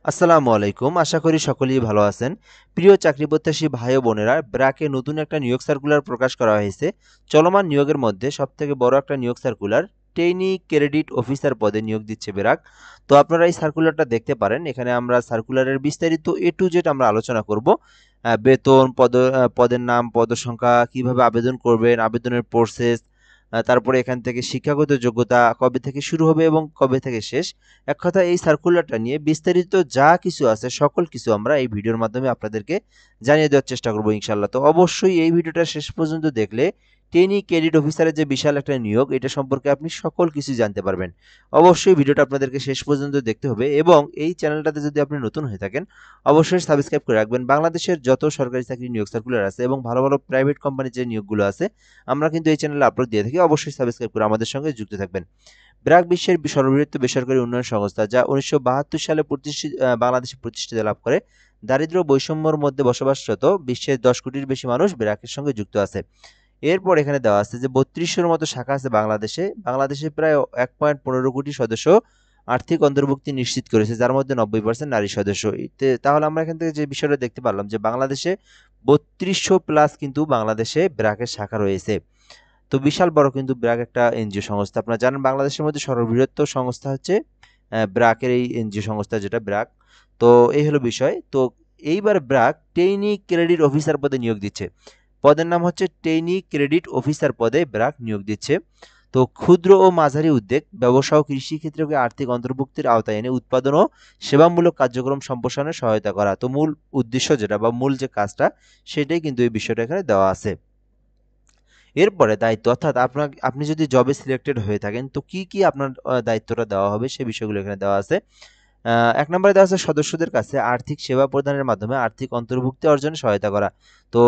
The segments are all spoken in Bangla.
আসসালামু আলাইকুম। আশা করি সকলেই ভালো আছেন। প্রিয় চাকরি প্রত্যাশী ভাই ও বোনেরা, ব্র্যাকে নতুন একটা নিয়োগ সার্কুলার প্রকাশ করা হয়েছে। চলমান নিয়োগের মধ্যে সবথেকে বড় একটা নিয়োগ সার্কুলার, ট্রেইনি ক্রেডিট অফিসার পদে নিয়োগ দিচ্ছে ব্র্যাক। তো আপনারা এই সার্কুলারটা দেখতে পারেন। এখানে আমরা সার্কুলারের বিস্তারিত এ টু জেড আমরা আলোচনা করব। বেতন, পদের নাম, পদসংখ্যা, কিভাবে আবেদন করবেন, আবেদনের প্রসেস, তারপরে এখান থেকে শিক্ষাগত যোগ্যতা কবে থেকে শুরু হবে এবং কবে থেকে শেষ। এক কথায় এই সার্কুলারটা নিয়ে বিস্তারিত যা কিছু আছে সকল কিছু আমরা এই ভিডিওর মাধ্যমে আপনাদেরকে জানিয়ে দেওয়ার চেষ্টা করব ইনশাল্লাহ। তো অবশ্যই এই ভিডিওটা শেষ পর্যন্ত দেখলে ট্রেনি ক্রেডিট অফিসারের যে বিশাল একটা নিয়োগ, এটা সম্পর্কে আপনি সকল কিছু জানতে পারবেন। অবশ্যই ভিডিওটা আপনাদেরকে শেষ পর্যন্ত দেখতে হবে এবং এই চ্যানেলটাতে যদি আপনি নতুন হয়ে থাকেন অবশ্যই সাবস্ক্রাইব করে রাখবেন। বাংলাদেশের যত সরকারি চাকরি নিয়োগ সার্কুলার আছে এবং ভালো ভালো প্রাইভেট কোম্পানির যে নিয়োগগুলো আছে আমরা কিন্তু এই চ্যানেলে আপলোড দিয়ে থাকি। অবশ্যই সাবস্ক্রাইব করে আমাদের সঙ্গে যুক্ত থাকবেন। ব্র্যাক বিশ্বের সর্ববৃহৎ বেসরকারি উন্নয়ন সংস্থা, যা 1972 সালে বাংলাদেশে প্রতিষ্ঠিত লাভ করে। দারিদ্র্য বৈষম্যর মধ্যে বসবাসরত বিশ্বের 10 কোটির বেশি মানুষ ব্র্যাকের সঙ্গে যুক্ত আছে। এরপর এখানে দেওয়া আছে যে 3200-র মতো শাখা আছে বাংলাদেশে। বাংলাদেশে প্রায় 1.15 কোটি সদস্য আর্থিক অন্তর্ভুক্তি নিশ্চিত করেছে, যার মধ্যে 90% নারী সদস্য। তাহলে আমরা এখান থেকে যে বিষয়টা দেখতে পারলাম যে বাংলাদেশে 3200 প্লাস কিন্তু বাংলাদেশে ব্র্যাকের শাখা রয়েছে। তো বিশাল বড় কিন্তু ব্র্যাক একটা এনজিও সংস্থা। আপনারা জানেন বাংলাদেশের মধ্যে সর্ববৃহৎ সংস্থা হচ্ছে ব্র্যাকের এই এনজিও সংস্থা, যেটা ব্র্যাক। তো এই হলো বিষয়। তো এইবার ব্র্যাক ট্রেইনি ক্রেডিট অফিসার পদে নিয়োগ দিচ্ছে। পদের নাম হচ্ছে ট্রেইনি ক্রেডিট অফিসার পদে ব্র্যাক নিয়োগ দিচ্ছে। তো ক্ষুদ্র ও মাঝারি উদ্যোগ, ব্যবসা ও কৃষি ক্ষেত্রকে আর্থিক অন্তর্ভুক্তির আওতায় এনে উৎপাদন ও সেবামূলক কার্যক্রম সম্প্রসারণে সহায়তা করা। তো মূল উদ্দেশ্য যেটা বা মূল যে কাজটা, সেটাই কিন্তু এই বিষয়টা এখানে দেওয়া আছে। এরপরে দায়িত্ব, অর্থাৎ আপনি যদি জবে সিলেক্টেড হয়ে থাকেন তো কি কি আপনার দায়িত্বটা দেওয়া হবে সে বিষয়গুলো এখানে দেওয়া আছে। ১ নম্বরে দেওয়া আছে সদস্যদের কাছে আর্থিক সেবা প্রদানের মাধ্যমে আর্থিক অন্তর্ভুক্তি অর্জনে সহায়তা করা। তো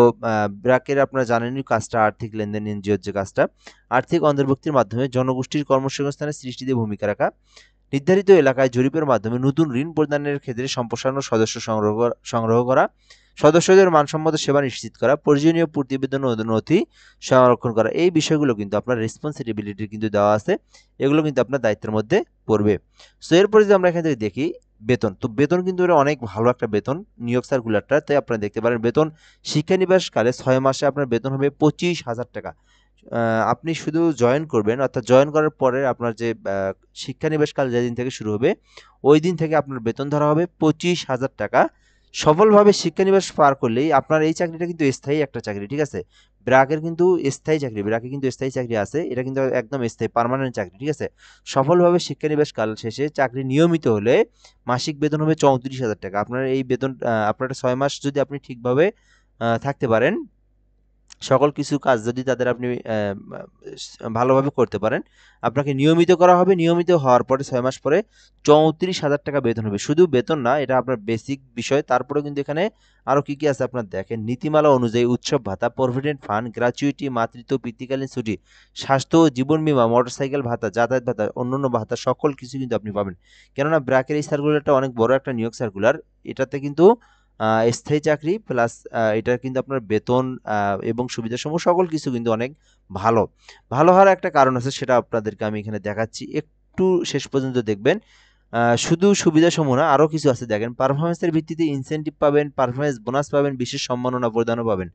ব্র্যাকের আপনারা জানেনই কাজটা, আর্থিক লেনদেন এনজিওর যে কাজটা, আর্থিক অন্তর্ভুক্তির মাধ্যমে জনগোষ্ঠীর কর্মসংস্থানের সৃষ্টিতে ভূমিকা রাখা। নির্ধারিত এলাকায় জরিপের মাধ্যমে নতুন ঋণ প্রদানের ক্ষেত্রে সম্প্রসারণ ও সদস্য সংগ্রহ করা, সদস্যদের মানসম্মত সেবা নিশ্চিত করা, প্রয়োজনীয় প্রতিবেদন ও নথি সংরক্ষণ করা। এই বিষয়গুলো কিন্তু আপনার রেসপন্সিবিলিটি কিন্তু দেওয়া আছে। এগুলো কিন্তু আপনার দায়িত্বের মধ্যে পড়বে। সো এরপরে যদি আমরা এখান থেকে দেখি বেতন, তো বেতন কিন্তু এটা অনেক ভালো একটা বেতন নিয়োগ সার্কুলারটা। তাই আপনারা দেখতে পারেন বেতন শিক্ষানিবাসকালে 6 মাসে আপনার বেতন হবে 25,000 টাকা। আপনি শুধু জয়েন করবেন, অর্থাৎ জয়েন করার পরে আপনার যে শিক্ষানিবাসকাল যেদিন থেকে শুরু হবে ওই দিন থেকে আপনার বেতন ধরা হবে 25,000 টাকা। সফলভাবে শিক্ষানিবাস পার করলেই আপনার এই চাকরিটা কিন্তু স্থায়ী একটা চাকরি, ঠিক আছে? ব্র্যাকের কিন্তু স্থায়ী চাকরি, ব্র্যাকে কিন্তু স্থায়ী চাকরি আছে। এটা কিন্তু একদম স্থায়ী পার্মানেন্ট চাকরি, ঠিক আছে? সফলভাবে শিক্ষানিবাস কাল শেষে চাকরি নিয়মিত হলে মাসিক বেতন হবে 34,000 টাকা। আপনার এই বেতন আপনার 6 মাস যদি আপনি ঠিকভাবে থাকতে পারেন, সকল কিছু কাজ যদি তাদের আপনি ভালোভাবে করতে পারেন, আপনাকে নিয়মিত করা হবে। নিয়মিত হওয়ার পরে 6 মাস পরে 34,000 টাকা বেতন হবে। শুধু বেতন না, এটা আপনার বেসিক বিষয়। তারপরেও কিন্তু এখানে আরো কি কি আছে আপনার দেখেন, নীতিমালা অনুযায়ী উৎসব ভাতা, প্রভিডেন্ট ফান্ড, গ্র্যাচুইটি, মাতৃত্ব, পিতৃকালীন ছুটি, স্বাস্থ্য ও জীবন বীমা, মোটরসাইকেল ভাতা, যাতায়াত ভাতা, অন্যান্য ভাতা সকল কিছু কিন্তু আপনি পাবেন। কেননা ব্র্যাকের এই সার্কুলারটা অনেক বড় একটা নিয়োগ সার্কুলার। এটাতে কিন্তু স্থায়ী চাকরি প্লাস এটা কিন্তু আপনার বেতন এবং সুবিধাসমূহ সকল কিছু কিন্তু অনেক ভালো। ভালো হওয়ার একটা কারণ আছে, সেটা আপনাদেরকে আমি এখানে দেখাচ্ছি। একটু শেষ পর্যন্ত দেখবেন। শুধু সুবিধাসমূহ না, আরো কিছু আছে দেখেন। পারফরম্যান্সের ভিত্তিতে ইনসেনটিভ পাবেন, পারফরম্যান্স বোনাস পাবেন, বিশেষ সম্মাননা প্রদানও পাবেন।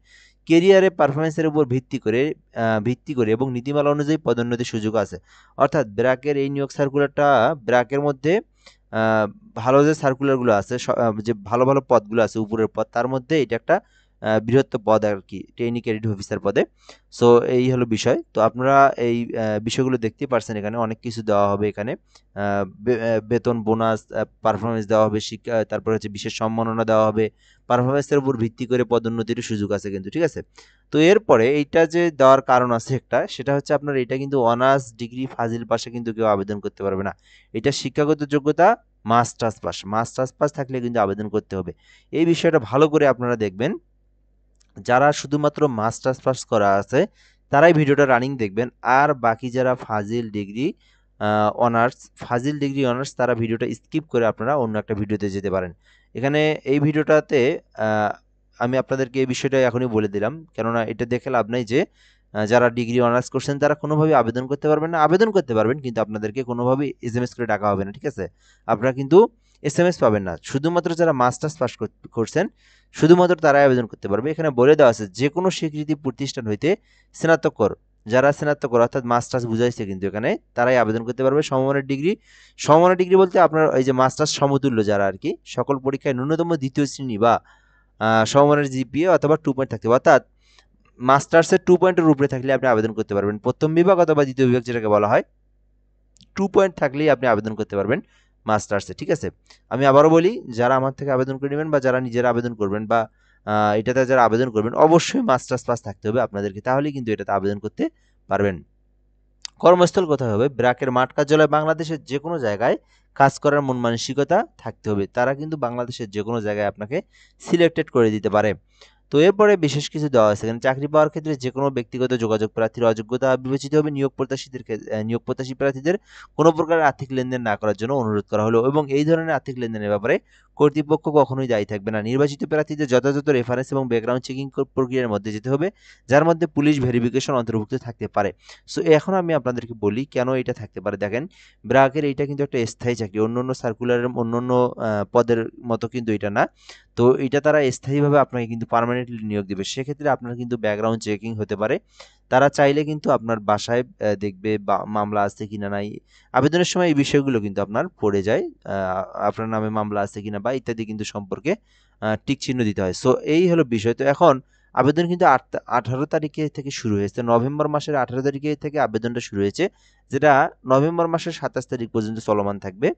কেরিয়ারে পারফরম্যান্সের উপর ভিত্তি করে এবং নীতিমালা অনুযায়ী পদোন্নতির সুযোগ আছে। অর্থাৎ ব্র্যাকের এই নিয়োগ সার্কুলারটা, ব্র্যাকের মধ্যে আ ভালো যে সার্কুলারগুলো আছে, যে ভালো, ভালো পদগুলো আছে উপরের পদ, তার মধ্যে এটা একটা বৃহত্তর পদ আরকি, ট্রেইনি ক্রেডিট অফিসার পদে। সো এই হলো বিষয়। তো আপনারা এই বিষয়গুলো দেখতেই পারছেন, এখানে অনেক কিছু দেওয়া হবে এখানে। আ বেতন, বোনাস, পারফরম্যান্স দেওয়া হবে, তারপরে হচ্ছে বিশেষ সম্মাননা দেওয়া হবে। পারফরম্যান্সের উপর ভিত্তি করে পদোন্নতির সুযোগ আছে কিন্তু, ঠিক আছে? তো এরপরে এইটা যে দেওয়ার কারণ আছে একটা, সেটা হচ্ছে আপনার এটা কিন্তু অনার্স ডিগ্রি ফাজিল পাশে কিন্তু কেউ আবেদন করতে পারবে না। এটা শিক্ষাগত যোগ্যতা মাস্টার্স পাস থাকলে কিন্তু আবেদন করতে হবে। এই বিষয়টা ভালো করে আপনারা দেখবেন। যারা শুধুমাত্র মাস্টার্স পাস করা আছে তারাই ভিডিওটা রানিং দেখবেন। আর বাকি যারা ফাজিল ডিগ্রি অনার্স তারা ভিডিওটা স্কিপ করে আপনারা অন্য একটা ভিডিওতে যেতে পারেন। এখানে এই ভিডিওটাতে আমি আপনাদেরকে এই বিষয়টা এখনই বলে দিলাম, কেননা এটা দেখে লাভ নাই যে যারা ডিগ্রি অনার্স করছেন তারা কোনোভাবে আবেদন করতে পারবেন না। আবেদন করতে পারবেন কিন্তু আপনাদেরকে কোনোভাবেই এসএমএস করে ডাকা হবে না, ঠিক আছে? আপনারা কিন্তু এসএমএস পাবেন না। শুধুমাত্র যারা মাস্টার্স পাস করছেন শুধুমাত্র তারাই আবেদন করতে পারবে। এখানে বলে দেওয়া আছে যে কোনো স্বীকৃতি প্রতিষ্ঠান হইতে স্নাতকোত্তর, যারা স্নাতকোত্তর অর্থাৎ মাস্টার্স বুঝাইছে কিন্তু এখানে, তারাই আবেদন করতে পারবে। সমমানের ডিগ্রি বলতে আপনার এই যে মাস্টার্স সমতুল্য যারা আর কি, সকল পরীক্ষায় ন্যূনতম দ্বিতীয় শ্রেণী বা সমমানের জিপিএ অথবা 2 পয়েন্ট থাকতে হবে। অর্থাৎ মাস্টার্সের 2 পয়েন্টের উপরে থাকলে আপনি আবেদন করতে পারবেন। প্রথম বিভাগ অথবা দ্বিতীয় বিভাগ যেটাকে বলা হয়, 2 পয়েন্ট থাকলেই আপনি আবেদন করতে পারবেন মাস্টার্সে, ঠিক আছে? আমি আবারও বলি, যারা আমার থেকে আবেদন করে নেবেন বা যারা নিজেরা আবেদন করবেন বা এটাতে যারা আবেদন করবেন, অবশ্যই মাস্টার্স পাস থাকতে হবে আপনাদেরকে, তাহলেই কিন্তু এটাতে আবেদন করতে পারবেন। কর্মস্থল কোথায় হবে? ব্র্যাকের মাঠ কার্যালয়। বাংলাদেশের যে কোনো জায়গায় কাজ করার মন মানসিকতা থাকতে হবে। তারা কিন্তু বাংলাদেশের যে কোনো জায়গায় আপনাকে সিলেক্টেড করে দিতে পারে। তো এরপরে বিশেষ কিছু দেওয়া আছে এখানে, চাকরি পাওয়ার ক্ষেত্রে যে কোনো ব্যক্তিগত যোগাযোগ প্রার্থীর অযোগ্যতা বিবেচিত হবে। নিয়োগ প্রত্যাশী প্রার্থীদের কোনো প্রকার আর্থিক লেনদেন না করার জন্য অনুরোধ করা হলো, এবং এই ধরনের আর্থিক লেনদেনের ব্যাপারে কর্তৃপক্ষ কখনোই দায়ী থাকবে না। নির্বাচিত প্রার্থীদের যথাযথ রেফারেন্স এবং ব্যাকগ্রাউন্ড চেকিং প্রক্রিয়ার মধ্যে যেতে হবে, যার মধ্যে পুলিশ ভেরিফিকেশন অন্তর্ভুক্ত থাকতে পারে। সো এখন আমি আপনাদেরকে বলি কেন এটা থাকতে পারে। দেখেন, ব্র্যাকের এইটা কিন্তু একটা স্থায়ী চাকরি, অন্য সার্কুলারের অন্য পদের মতো কিন্তু এটা না। তো এটা তারা স্থায়ীভাবে আপনাকে কিন্তু পার্মানেন্টলি নিয়োগ দিবে। সেক্ষেত্রে আপনার কিন্তু ব্যাকগ্রাউন্ড চেকিং হতে পারে। তারা চাইলে কিন্তু আপনার বাসায় দেখবে বা মামলা আছে কিনা নাই। আবেদনের সময় এই বিষয়গুলো কিন্তু আপনার পড়ে যায়। আপনার নামে মামলা আছে কিনা বা ইত্যাদি কিন্তু সম্পর্কে টিক চিহ্ন দিতে হয়। সো এই হলো বিষয়। তো এখন আবেদন কিন্তু 18 তারিখে থেকে শুরু হয়েছে। নভেম্বর মাসের 18 তারিখে থেকে আবেদনটা শুরু হয়েছে, যেটা নভেম্বর মাসের 27 তারিখ পর্যন্ত চলমান থাকবে।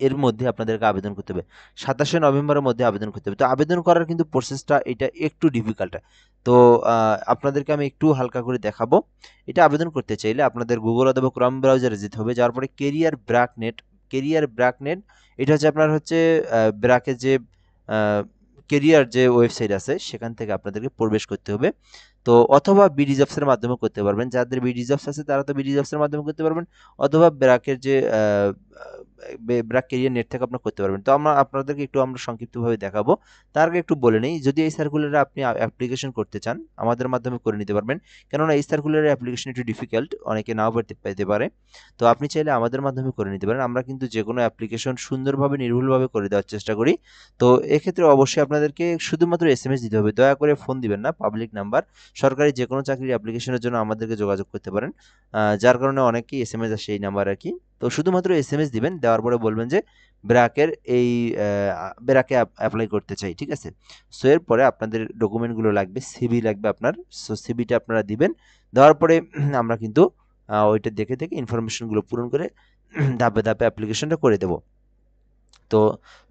এর মধ্যে আপনাদেরকে আবেদন করতে হবে, 27শে নভেম্বরের মধ্যে আবেদন করতে হবে। তো আবেদন করার কিন্তু প্রসেসটা এটা একটু ডিফিকাল্ট। তো আপনাদেরকে আমি একটু হালকা করে দেখাবো। এটা আবেদন করতে চাইলে আপনাদের গুগল অথবা ক্রোম ব্রাউজারে যেতে হবে, যাওয়ার পরে কেরিয়ার ব্র্যাক নেট, এটা হচ্ছে আপনার হচ্ছে ব্র্যাকের যে কেরিয়ার যে ওয়েবসাইট আছে সেখান থেকে আপনাদেরকে প্রবেশ করতে হবে। তো অথবা বিডি জবসের মাধ্যমে করতে পারবেন, যাদের বিডি জবস আছে তারা তো বিডি জবসের মাধ্যমে করতে পারবেন, অথবা ব্র্যাকের যে ব্র্যাক কেরিয়ার নেট থেকে আপনারা করতে পারবেন। তো আপনাদেরকে একটু আমরা সংক্ষিপ্তভাবে দেখাবো। তার আগে একটু বলে নেই, যদি এই সার্কুলারে আপনি অ্যাপ্লিকেশন করতে চান আমাদের মাধ্যমে করে নিতে পারবেন, কেননা এই সার্কুলারের অ্যাপ্লিকেশন একটু ডিফিকাল্ট, অনেকে নাও পেতে পারে। তো আপনি চাইলে আমাদের মাধ্যমে করে নিতে পারেন। আমরা কিন্তু যে কোনো অ্যাপ্লিকেশন সুন্দরভাবে নির্ভুলভাবে করে দেওয়ার চেষ্টা করি। তো এক্ষেত্রে অবশ্যই আপনাদেরকে শুধুমাত্র এসএমএস দিতে হবে, দয়া করে ফোন দিবেন না। পাবলিক নাম্বার, সরকারি যে কোনো চাকরির অ্যাপ্লিকেশনের জন্য আমাদেরকে যোগাযোগ করতে পারেন, যার কারণে অনেকেই এসএমএস আসে এই নাম্বার আর কি। তো শুধুমাত্র এসএমএস দিবেন, দেওয়ার পরে বলবেন যে ব্র্যাকের এই ব্র্যাকে অ্যাপ্লাই করতে চাই, ঠিক আছে? সো এরপরে আপনাদের ডকুমেন্টগুলো লাগবে, সিভি লাগবে আপনার। সো সিভিটা আপনারা দিবেন, দেওয়ার পরে আমরা কিন্তু ওইটা দেখে দেখে ইনফরমেশনগুলো পূরণ করে ধাপে ধাপে অ্যাপ্লিকেশনটা করে দেবো। তো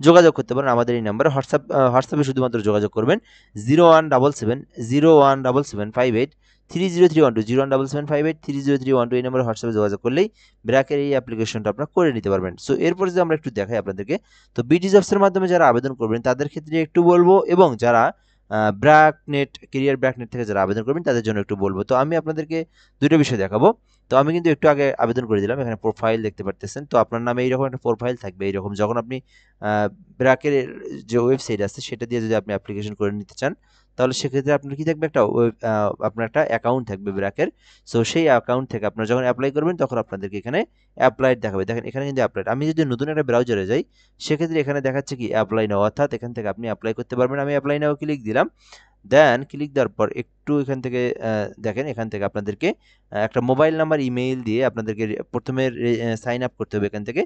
যোগাযোগ করতে পারেন আমাদের এই নাম্বারে। হোয়াটসঅ্যাপে শুধুমাত্র যোগাযোগ করবেন 017707583031 0177583031 এই নাম্বারে হোয়াটসঅ্যাপে যোগাযোগ করলেই ব্র্যাকের এই অ্যাপ্লিকেশনটা আপনারা করে নিতে পারবেন। সো এরপরে যে আমরা একটু দেখাই আপনাদেরকে, তো বিডি জবসের মাধ্যমে যারা আবেদন করবেন তাদের ক্ষেত্রে একটু বলবো, এবং যারা কেরিয়ার ব্র্যাক নেট থেকে যারা আবেদন করবেন তাদের জন্য একটু বলবো। তো আমি আপনাদেরকে দুটো বিষয় দেখাবো। তো আমি কিন্তু একটু আগে আবেদন করে দিলাম, এখানে প্রোফাইল দেখতে পারতেছেন। তো আপনার নামে এইরকম একটা প্রোফাইল থাকবে, এইরকম যখন আপনি ব্র্যাকের যে ওয়েবসাইট আছে সেটা দিয়ে যদি আপনি অ্যাপ্লিকেশন করে নিতে চান, তাহলে সেক্ষেত্রে আপনার কি থাকবে, আপনার একটা অ্যাকাউন্ট থাকবে ব্র্যাকের। সো সেই অ্যাকাউন্ট থেকে আপনারা যখন অ্যাপ্লাই করবেন তখন আপনাদেরকে এখানে অ্যাপ্লাইড দেখাবে। দেখেন এখানে কিন্তু অ্যাপ্লাইড, আমি যদি নতুন একটা ব্রাউজারে যাই সেক্ষেত্রে এখানে দেখাচ্ছে কি অ্যাপ্লাই নাও, অর্থাৎ এখান থেকে আপনি অ্যাপ্লাই করতে পারবেন। আমি অ্যাপ্লাই নাও ক্লিক দিলাম, দেন ক্লিক দেওয়ার পর একটু এখান থেকে দেখেন এখান থেকে আপনাদেরকে একটা মোবাইল নাম্বার ইমেইল দিয়ে আপনাদেরকে প্রথমে সাইন আপ করতে হবে। এখান থেকে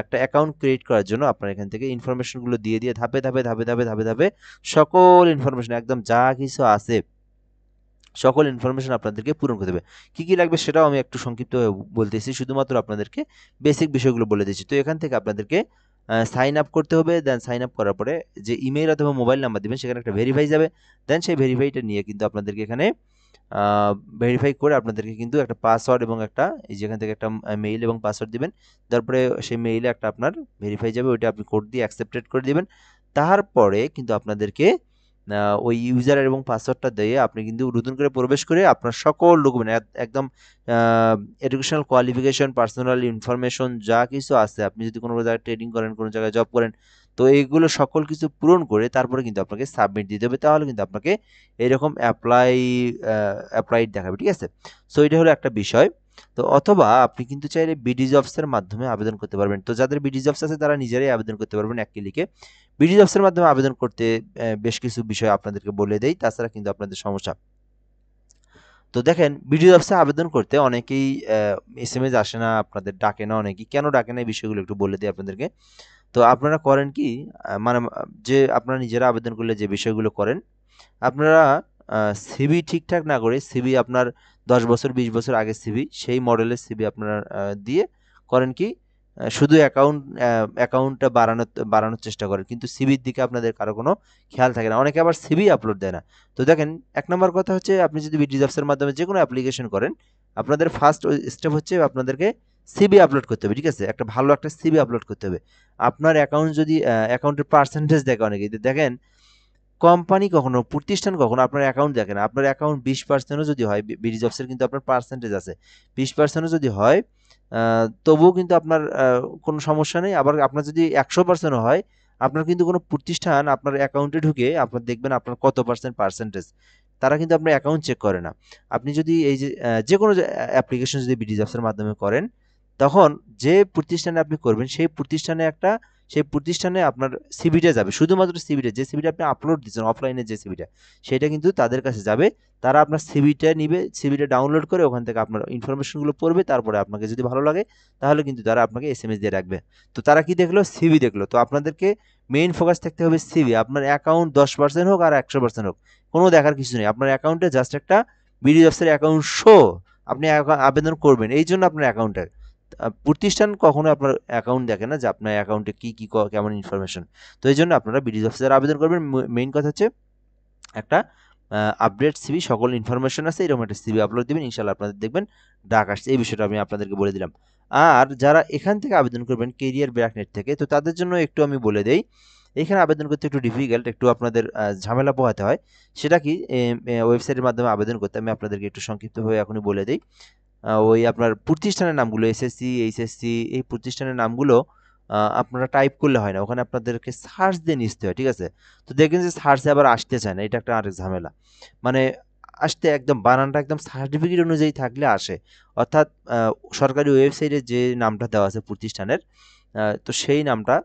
একটা অ্যাকাউন্ট ক্রিয়েট করার জন্য আপনার এখান থেকে ইনফরমেশনগুলো দিয়ে দিয়ে ধাপে ধাপে ধাপে ধাপে ধাপে ধাপে সকল ইনফরমেশন একদম যা কিছু আছে সকল ইনফরমেশন আপনাদেরকে পূরণ করতে হবে। কী কী লাগবে সেটাও আমি একটু সংক্ষিপ্ত বলতেছি, শুধুমাত্র আপনাদেরকে বেসিক বিষয়গুলো বলে দিচ্ছি। তো এখান থেকে আপনাদেরকে সাইন আপ করতে হবে, দেন সাইন আপ করার পরে যে ইমেইল অথবা মোবাইল নাম্বার দেবেন সেখানে একটা ভেরিফাই যাবে, দেন সেই ভেরিফাইটা নিয়ে কিন্তু আপনাদেরকে এখানে ভেরিফাই করে আপনাদেরকে কিন্তু একটা পাসওয়ার্ড এবং একটা এই যেখান থেকে একটা মেইল এবং পাসওয়ার্ড দিবেন, তারপরে সেই মেইলে একটা আপনার ভেরিফাই যাবে, ওইটা আপনি কোড দিয়ে অ্যাকসেপ্টেড করে দিবেন। তারপরে কিন্তু আপনাদেরকে ওই ইউজার এবং পাসওয়ার্ডটা দিয়ে আপনি কিন্তু নতুন করে প্রবেশ করে আপনার সকল ডকুমেন্ট একদম এডুকেশনাল কোয়ালিফিকেশন, পার্সোনাল ইনফরমেশন যা কিছু আছে, আপনি যদি কোনো জায়গায় ট্রেডিং করেন, কোনো জায়গায় জব করেন, তো এইগুলো সকল কিছু পূরণ করে তারপরে কিন্তু আপনাকে সাবমিট দিতে হবে, তাহলে কিন্তু আপনাকে এরকম অ্যাপ্লাইড দেখাবে, ঠিক আছে? সো এটা হলো একটা বিষয়। তো অথবা আপনি কিন্তু চাইলে বিডি জবসের মাধ্যমে আবেদন করতে পারবেন। তো যাদের বিডি জবস আছে তারা নিজেরাই আবেদন করতে পারবেন এক ক্লিকে। বিডি জবসের মাধ্যমে আবেদন করতে বেশ কিছু বিষয় আপনাদেরকে বলে দেই, তাছাড়া কিন্তু আপনাদের সমস্যা। তো দেখেন, বিডি জবসে আবেদন করতে অনেকেই এসএমএস আসে না, আপনাদের ডাকে না, অনেকেই কেন ডাকে না এই বিষয়গুলো একটু বলে দিই আপনাদেরকে। তো আপনারা করেন কি, মানে যে আপনারা নিজেরা আবেদন করলে যে বিষয়গুলো করেন, আপনারা সিভি ঠিকঠাক না করে, সিভি আপনার 10 বছর 20 বছর আগে সিভি, সেই মডেলের সিভি আপনারা দিয়ে করেন কি, শুধু অ্যাকাউন্টটা বাড়ানোর চেষ্টা করেন, কিন্তু সিভির দিকে আপনাদের কারো কোনো খেয়াল থাকে না। অনেকে আবার সিভি আপলোড দেয় না। তো দেখেন, এক নম্বর কথা হচ্ছে, আপনি যদি বিডি জবসের মাধ্যমে যে কোনো অ্যাপ্লিকেশন করেন, আপনাদের ফার্স্ট স্টেপ হচ্ছে আপনাদেরকে সিভি আপলোড করতে হবে, ঠিক আছে? একটা ভালো একটা সিভি আপলোড করতে হবে। আপনার অ্যাকাউন্ট যদি অ্যাকাউন্টের পার্সেন্টেজ দেখে অনেকে, দেখেন কোম্পানি কখনো, প্রতিষ্ঠান কখনো আপনার অ্যাকাউন্ট দেখে না। আপনার অ্যাকাউন্ট 20%ও যদি হয়, বিডি জবসের কিন্তু আপনার পার্সেন্টেজ আছে, 20%ও যদি হয়, তবুও কিন্তু আপনার কোনো সমস্যা নেই। আবার আপনার যদি 100%ও হয়, আপনার কিন্তু কোনো প্রতিষ্ঠান আপনার অ্যাকাউন্টে ঢুকে আপনার দেখবেন আপনার কত পার্সেন্টেজ, তারা কিন্তু আপনার অ্যাকাউন্ট চেক করে না। আপনি যদি এই যে যে কোনো অ্যাপ্লিকেশন যদি বিডি জবসের মাধ্যমে করেন, তখন যে প্রতিষ্ঠানে আপনি করবেন সেই প্রতিষ্ঠানে আপনার সিভিটা যাবে, শুধুমাত্র সিভিটা, যে সিভিটা আপনি আপলোড দিচ্ছেন অফলাইনে, যে সিভিটা, সেটা কিন্তু তাদের কাছে যাবে। তারা আপনার সিভিটা নিবে, সিভিটা ডাউনলোড করে ওখান থেকে আপনার ইনফরমেশনগুলো পড়বে, তারপরে আপনাকে যদি ভালো লাগে তাহলে কিন্তু তারা আপনাকে এসএমএস দিয়ে রাখবে। তো তারা কি দেখলো? সিভি দেখলো। তো আপনাদেরকে মেইন ফোকাস থাকতে হবে সিভি। আপনার অ্যাকাউন্ট 10% হোক আর 100% হোক, কোনো দেখার কিছু নেই। আপনার অ্যাকাউন্টে জাস্ট একটা বিডি জবসের অ্যাকাউন্ট শো, আপনি আবেদন করবেন, এই জন্য আপনার অ্যাকাউন্টে, প্রতিষ্ঠান কখনো আপনার অ্যাকাউন্ট দেখে না যে আপনার অ্যাকাউন্টে কি কেমন ইনফরমেশন। তো এই জন্য আপনারা বিডি অফিসার আবেদন করবেন। মেইন কথা হচ্ছে একটা আপডেট সিভি, সকল ইনফরমেশন আছে, এরকম একটা সিভি আপলোড দিবেন, ইনশাল্লাহ আপনাদের দেখবেন ডাক আসছে। এই বিষয়টা আমি আপনাদেরকে বলে দিলাম। আর যারা এখান থেকে আবেদন করবেন কেরিয়ার ব্র্যাকনেট থেকে, তো তাদের জন্য একটু আমি বলে দেই, এখানে আবেদন করতে একটু ডিফিকাল্ট, একটু আপনাদের ঝামেলা পোহাতে হয়। সেটা কি, ওয়েবসাইটের মাধ্যমে আবেদন করতে আমি আপনাদেরকে একটু সংক্ষিপ্তভাবে এখনই বলে দিই। ওই আপনার প্রতিষ্ঠানের নামগুলো, এসএসসি, এইচএসসি, এই প্রতিষ্ঠানের নামগুলো আপনারা টাইপ করলে হয় না, ওখানে আপনাদেরকে সার্চ দিয়ে নিতে হয়, ঠিক আছে? তো দেখবেন যে সার্চে আবার আসতে চায় না, এটা একটা আরেক ঝামেলা। মানে আসতে একদম বানানটা একদম সার্টিফিকেট অনুযায়ী থাকলে আসে, অর্থাৎ সরকারি ওয়েবসাইটে যে নামটা দেওয়া আছে প্রতিষ্ঠানের, তো সেই নামটা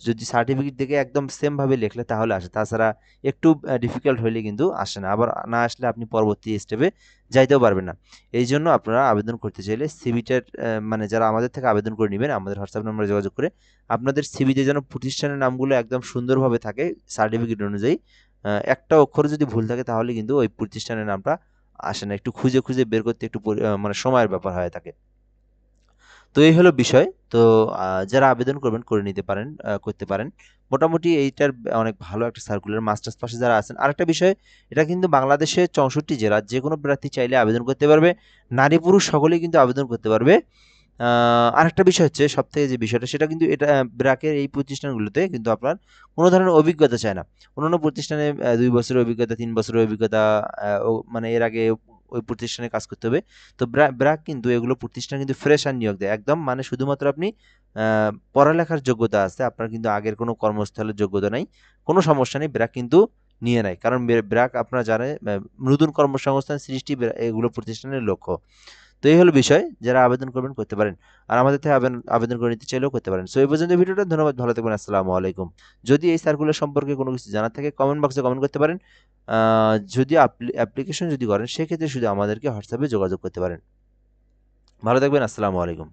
যদি সার্টিফিকেট দেখে একদম সেমভাবে লিখলে তাহলে আসে, তাছাড়া একটু ডিফিকাল্ট হলে কিন্তু আসে না। আবার না আসলে আপনি পরবর্তী স্টেপে যাইতেও পারবেন না। এই জন্য আপনারা আবেদন করতে চাইলে সিভিটার, মানে যারা আমাদের থেকে আবেদন করে নেবেন, আমাদের হোয়াটসঅ্যাপ নম্বরে যোগাযোগ করে আপনাদের সিভিতে যেন প্রতিষ্ঠানের নামগুলো একদম সুন্দরভাবে থাকে সার্টিফিকেট অনুযায়ী। একটা অক্ষর যদি ভুল থাকে তাহলে কিন্তু ওই প্রতিষ্ঠানের নামটা আসে না, একটু খুঁজে খুঁজে বের করতে একটু মানে সময়ের ব্যাপার হয়ে থাকে। তো এই হলো বিষয়। তো যারা আবেদন করবেন করে নিতে পারেন, করতে পারেন। মোটামুটি এইটার অনেক ভালো একটা সার্কুলার, মাস্টার্স পাশে যারা আছেন। আরেকটা বিষয়, এটা কিন্তু বাংলাদেশের 64 জেলার যে কোনো প্রার্থী চাইলে আবেদন করতে পারবে। নারী পুরুষ সকলেই কিন্তু আবেদন করতে পারবে। আরেকটা বিষয় হচ্ছে, সবথেকে যে বিষয়টা, সেটা কিন্তু এটা ব্র্যাকের এই প্রতিষ্ঠানগুলোতে কিন্তু আপনার কোনো ধরনের অভিজ্ঞতা চায় না। অন্যান্য প্রতিষ্ঠানে 2 বছরের অভিজ্ঞতা, 3 বছরের অভিজ্ঞতা, মানে এর আগে ওই প্রতিষ্ঠানে কাজ করতে হবে। তো ব্র্যাক কিন্তু এগুলো প্রতিষ্ঠান কিন্তু ফ্রেশার নিয়োগ দেয় একদম, মানে শুধুমাত্র আপনি পড়ালেখার যোগ্যতা আছে, আপনার কিন্তু আগের কোনো কর্মস্থলের যোগ্যতা নাই, কোনো সমস্যা নেই, ব্র্যাক কিন্তু নিয়ে নেয়। কারণ ব্র্যাক আপনারা জানেন নতুন কর্মসংস্থান সৃষ্টি এগুলো প্রতিষ্ঠানের লক্ষ্য। তো এই হলো বিষয়, যারা আবেদন করবেন করতে পারেন। আর আমাদের থেকে আবেদন করে নিতে চাইলেও করতে পারেন। সো এই পর্যন্ত ভিডিওটা, ধন্যবাদ, ভালো থাকবেন, আসসালামু আলাইকুম। যদি এই সার্কুলার সম্পর্কে কোনো কিছু জানার থাকে কমেন্ট বক্সে কমেন্ট করতে পারেন। যদি অ্যাপ্লিকেশন যদি করেন সেক্ষেত্রে শুধু আমাদেরকে হোয়াটসঅ্যাপে যোগাযোগ করতে পারেন। ভালো থাকবেন, আসসালামু আলাইকুম।